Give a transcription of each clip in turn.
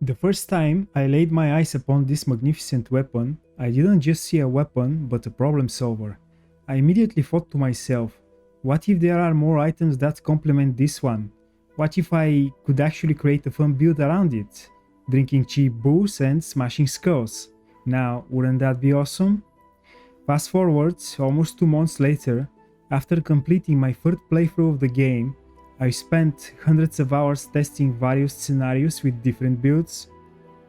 The first time I laid my eyes upon this magnificent weapon, I didn't just see a weapon but a problem solver. I immediately thought to myself, what if there are more items that complement this one? What if I could actually create a fun build around it? Drinking cheap booze and smashing skulls. Now, wouldn't that be awesome? Fast forward, almost 2 months later, after completing my third playthrough of the game, I spent hundreds of hours testing various scenarios with different builds,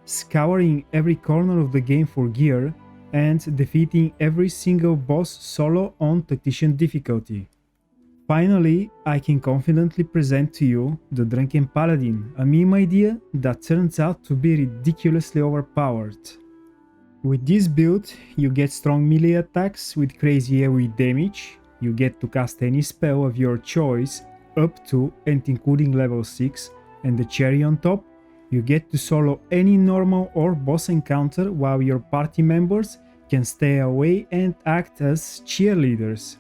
scouring every corner of the game for gear, and defeating every single boss solo on Tactician difficulty. Finally, I can confidently present to you the Drunken Paladin, a meme idea that turns out to be ridiculously overpowered. With this build, you get strong melee attacks with crazy AoE damage, you get to cast any spell of your choice up to and including level 6, and the cherry on top, you get to solo any normal or boss encounter while your party members can stay away and act as cheerleaders.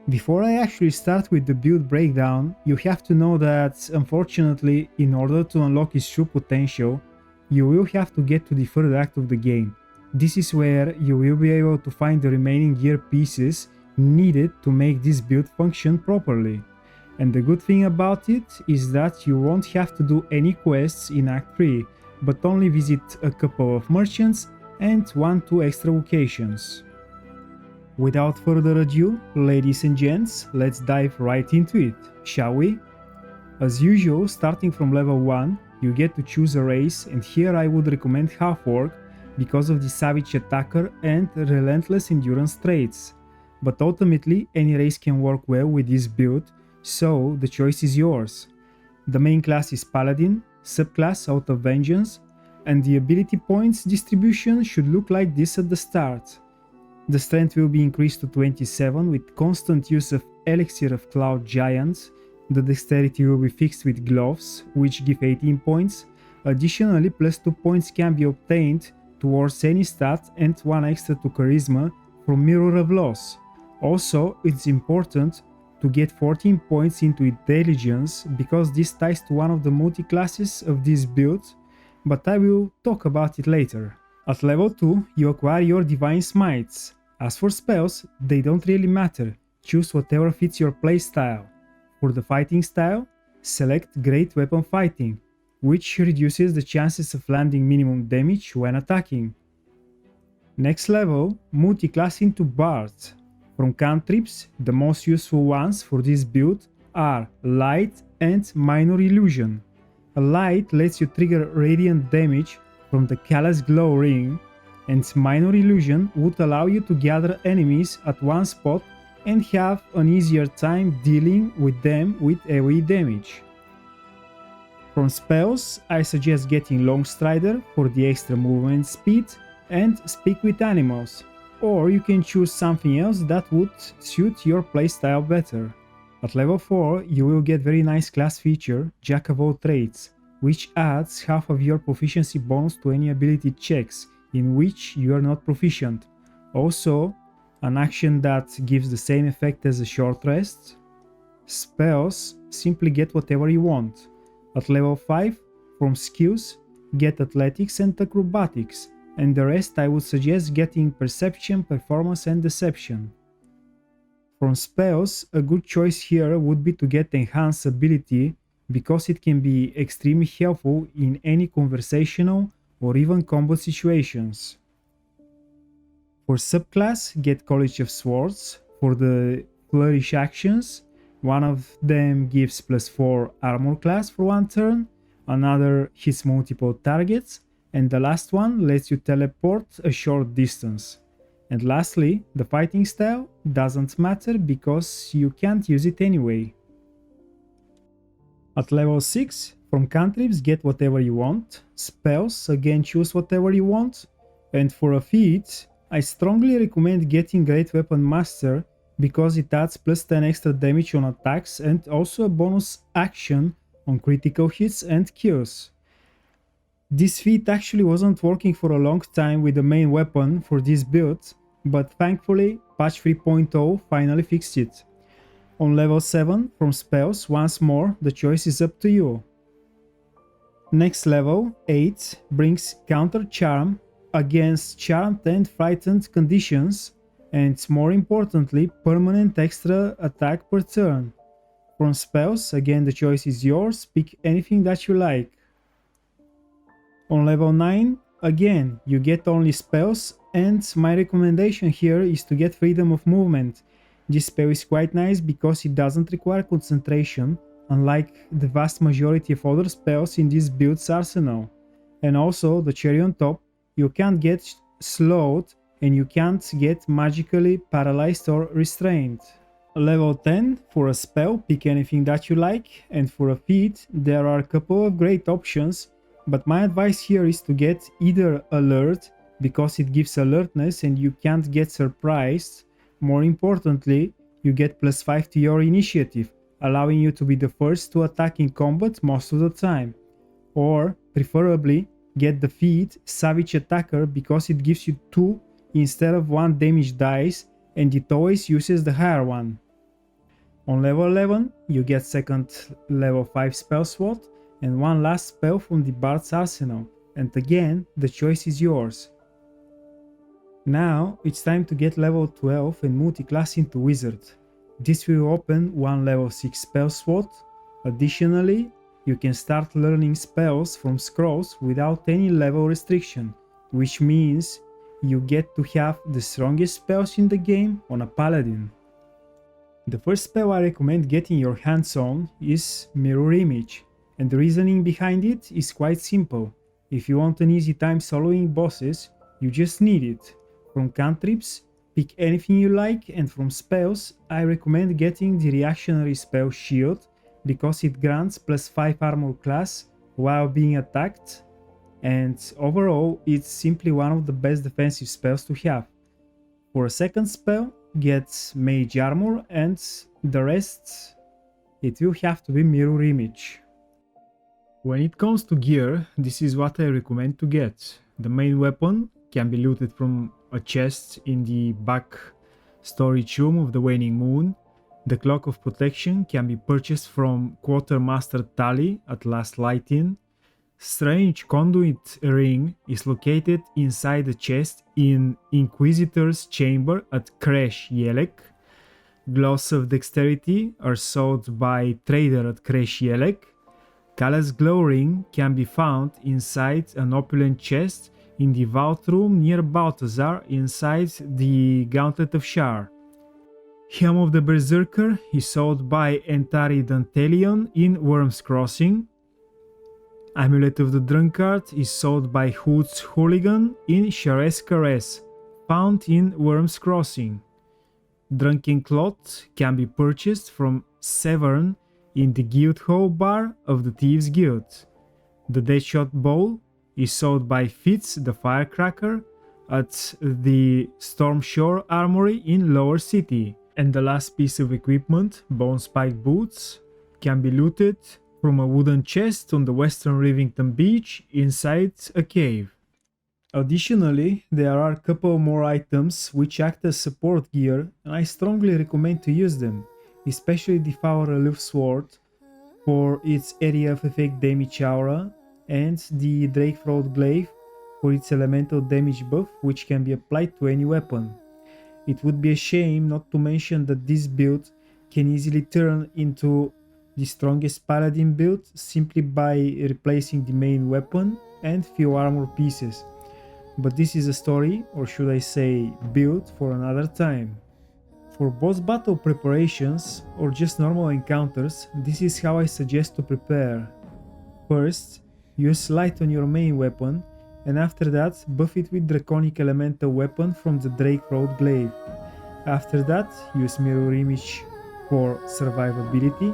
Before I actually start with the build breakdown, you have to know that, unfortunately, in order to unlock its true potential, you will have to get to the third act of the game. This is where you will be able to find the remaining gear pieces needed to make this build function properly. And the good thing about it is that you won't have to do any quests in Act 3, but only visit a couple of merchants and 1-2 extra locations. Without further ado, ladies and gents, let's dive right into it, shall we? As usual, starting from level 1, you get to choose a race, and here I would recommend Half-Orc because of the savage attacker and relentless endurance traits. But ultimately, any race can work well with this build, so the choice is yours. The main class is Paladin, subclass out of Vengeance, and the ability points distribution should look like this at the start. The strength will be increased to 27 with constant use of Elixir of Cloud Giants. The dexterity will be fixed with gloves, which give 18 points. Additionally, plus 2 points can be obtained towards any stat and 1 extra to charisma from Mirror of Loss. Also, it's important to get 14 points into intelligence because this ties to one of the multi-classes of this build, but I will talk about it later. At level 2, you acquire your Divine Smites. As for spells, they don't really matter, choose whatever fits your playstyle. For the fighting style, select Great Weapon Fighting, which reduces the chances of landing minimum damage when attacking. Next level, multi-class into Bards. From cantrips, the most useful ones for this build are Light and Minor Illusion. A Light lets you trigger radiant damage from the Callous Glow Ring, and Minor Illusion would allow you to gather enemies at one spot and have an easier time dealing with them with AoE damage. From spells, I suggest getting Long Strider for the extra movement speed and Speak with Animals, or you can choose something else that would suit your playstyle better. At level 4, you will get very nice class feature, Jack of all trades, which adds half of your proficiency bonus to any ability checks in which you are not proficient. Also, an action that gives the same effect as a short rest. Spells, simply get whatever you want. At level 5, from skills, get Athletics and Acrobatics, and the rest I would suggest getting Perception, Performance and Deception. From spells, a good choice here would be to get Enhance Ability because it can be extremely helpful in any conversational or even combat situations. For subclass, get College of Swords. For the Flourish actions, one of them gives +4 armor class for 1 turn, another hits multiple targets, and the last one lets you teleport a short distance. And lastly, the fighting style doesn't matter because you can't use it anyway. At level 6, from cantrips get whatever you want, spells again choose whatever you want, and for a feat, I strongly recommend getting Great Weapon Master because it adds +10 extra damage on attacks and also a bonus action on critical hits and kills. This feat actually wasn't working for a long time with the main weapon for this build, but thankfully patch 3.0 finally fixed it. On level 7, from spells, once more, the choice is up to you. Next level, 8, brings Counter Charm against charmed and frightened conditions, and more importantly, permanent extra attack per turn. From spells, again the choice is yours, pick anything that you like. On level 9, again, you get only spells, and my recommendation here is to get freedom of movement. This spell is quite nice because it doesn't require concentration, unlike the vast majority of other spells in this build's arsenal. And also, the cherry on top, you can't get slowed and you can't get magically paralyzed or restrained. Level 10, for a spell, pick anything that you like, and for a feat, there are a couple of great options, but my advice here is to get either Alert, because it gives alertness and you can't get surprised. More importantly, you get +5 to your initiative, allowing you to be the first to attack in combat most of the time. Or, preferably, get the feat Savage Attacker because it gives you 2 instead of 1 damage dice and it always uses the higher one. On level 11, you get second level 5 spell slot and one last spell from the Bard's arsenal, and again, the choice is yours. Now, it's time to get level 12 and multi-class into Wizard. This will open one level 6 spell slot. Additionally, you can start learning spells from scrolls without any level restriction, which means you get to have the strongest spells in the game on a paladin. The first spell I recommend getting your hands on is Mirror Image, and the reasoning behind it is quite simple. If you want an easy time soloing bosses, you just need it. From cantrips, pick anything you like, and from spells, I recommend getting the reactionary spell Shield, because it grants +5 armor class while being attacked, and overall it's simply one of the best defensive spells to have. For a second spell, get Mage Armor, and the rest, it will have to be Mirror Image. When it comes to gear, this is what I recommend to get. The main weapon can be looted from a chest in the back storage room of the Waning Moon. The Cloak of Protection can be purchased from Quartermaster Tali at Last Light-In. Strange Conduit Ring is located inside the chest in Inquisitor's Chamber at Kresh Yelek. Gloves of Dexterity are sold by Trader at Kresh Yelek. Kala's Glow Ring can be found inside an opulent chest in the Vault Room near Balthazar inside the Gauntlet of Shar. Helm of the Berserker is sold by Entari Dantelion in Worm's Crossing. Amulet of the Drunkard is sold by Hood's Hooligan in Shares, found in Worm's Crossing. Drunken Cloth can be purchased from Severn in the Guild Hall bar of the Thieves Guild. The Deadshot Bowl is sold by Fitz the Firecracker at the Stormshore Armory in Lower City. And the last piece of equipment, Bone Spike Boots, can be looted from a wooden chest on the Western Rivington Beach inside a cave. Additionally, there are a couple more items which act as support gear, and I strongly recommend to use them, especially the Flower Aloof Sword for its area of effect damage aura, and the Drakethroat Glaive for its elemental damage buff, which can be applied to any weapon. It would be a shame not to mention that this build can easily turn into the strongest paladin build simply by replacing the main weapon and few armor pieces. But this is a story, or should I say build, for another time. For boss battle preparations or just normal encounters, this is how I suggest to prepare. First, use light on your main weapon, and after that buff it with Draconic Elemental weapon from the Drakethroat Glaive. After that, use Mirror Image for survivability,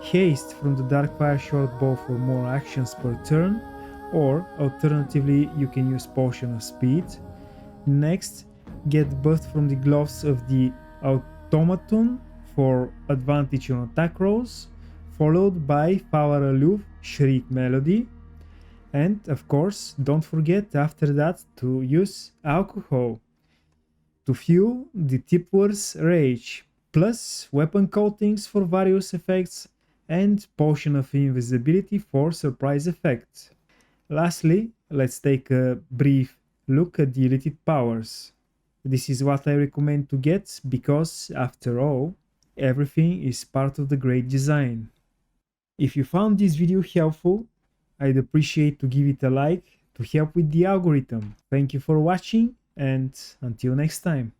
Haste from the Darkfire Shortbow for more actions per turn, or alternatively you can use Potion of Speed. Next, get buffed from the Gloves of the Automaton for advantage on attack rolls, followed by Flower Aloof Shriek Melody. And of course, don't forget after that to use alcohol to fuel the Tipworth's Rage, plus weapon coatings for various effects and Potion of Invisibility for surprise effects. Lastly, let's take a brief look at the Ilithid Powers. This is what I recommend to get because, after all, everything is part of the great design. If you found this video helpful, I'd appreciate to give it a like to help with the algorithm. Thank you for watching and until next time.